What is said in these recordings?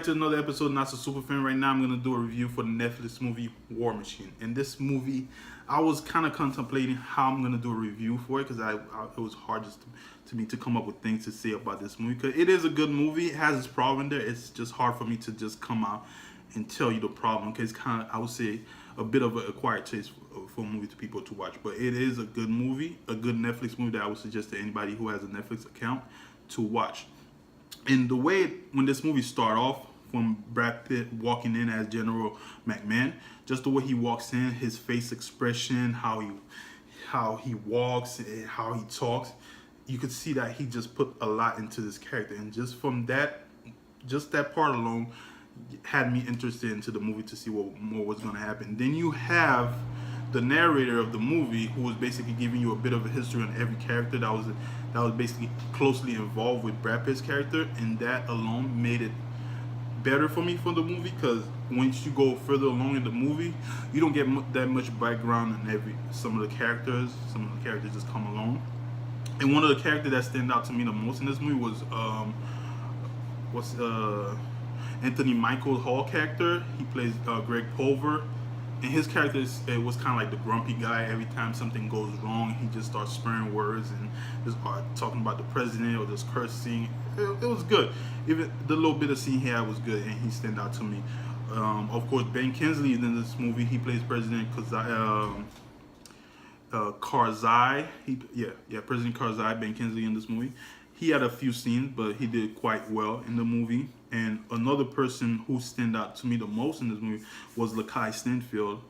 to another episode of Not So Super Fan. Right now I'm going to do a review for the Netflix movie War Machine. And this movie, I was kind of contemplating how I'm going to do a review for it because it was hard just to me to come up with things to say about this movie. Because it is a good movie. It has its problem there. It's just hard for me to just come out and tell you the problem because it's kind of, I would say, a bit of an acquired taste for a movie to people to watch. But it is a good movie, a good Netflix movie that I would suggest to anybody who has a Netflix account to watch. And the way when this movie started off, from Brad Pitt walking in as General McMahon, just the way he walks in, his face expression, how he walks, and how he talks, you could see that he just put a lot into this character. And just from that, just that part alone, had me interested into the movie to see what more was going to happen. Then you have the narrator of the movie who was basically giving you a bit of a history on every character that was basically closely involved with Brad Pitt's character, and that alone made it better for me for the movie because once you go further along in the movie, you don't get that much background on some of the characters. Some of the characters just come along, and one of the characters that stand out to me the most in this movie was Anthony Michael Hall character. He plays Greg Pulver. And his character was kind of like the grumpy guy. Every time something goes wrong, he just starts swearing words and just talking about the president or just cursing. It was good. Even the little bit of scene he had was good, and he stand out to me. Of course, Ben Kingsley in this movie, he plays President Karzai. President Karzai, Ben Kingsley in this movie. He had a few scenes, but he did quite well in the movie. And another person who stand out to me the most in this movie was Lakai Stanfield,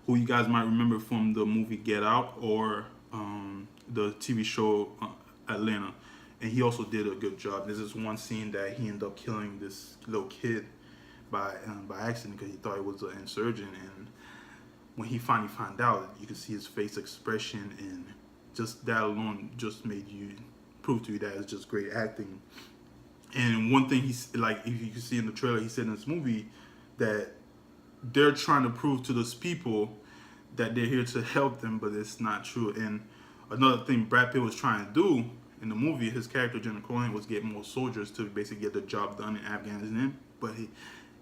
who you guys might remember from the movie Get Out or the TV show Atlanta. And he also did a good job. There's this one scene that he ended up killing this little kid by accident because he thought it was an insurgent. And when he finally found out, you could see his face expression, and just that alone just made you prove to you that it's just great acting. And one thing he's like, if you can see in the trailer, he said in this movie that they're trying to prove to those people that they're here to help them, but it's not true. And another thing Brad Pitt was trying to do in the movie, his character General Cohen, was get more soldiers to basically get the job done in Afghanistan, but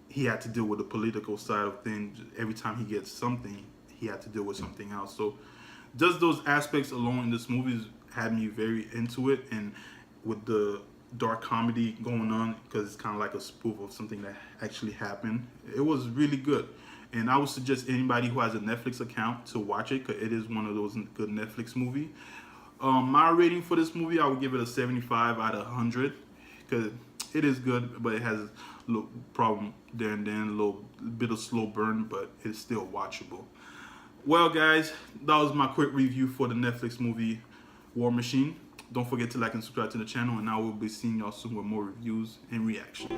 he had to deal with the political side of things. Every time he gets something, he had to deal with something else. So just those aspects alone in this movie had me very into it, and with the dark comedy going on because it's kind of like a spoof of something that actually happened. It was really good, and I would suggest anybody who has a Netflix account to watch it because it is one of those good Netflix movies. My rating for this movie, I would give it a 75 out of 100 because it is good, but it has a little problem there and then, a little bit of slow burn, but it's still watchable. Well, guys, that was my quick review for the Netflix movie War Machine. Don't forget to like and subscribe to the channel, and I will be seeing y'all soon with more reviews and reactions.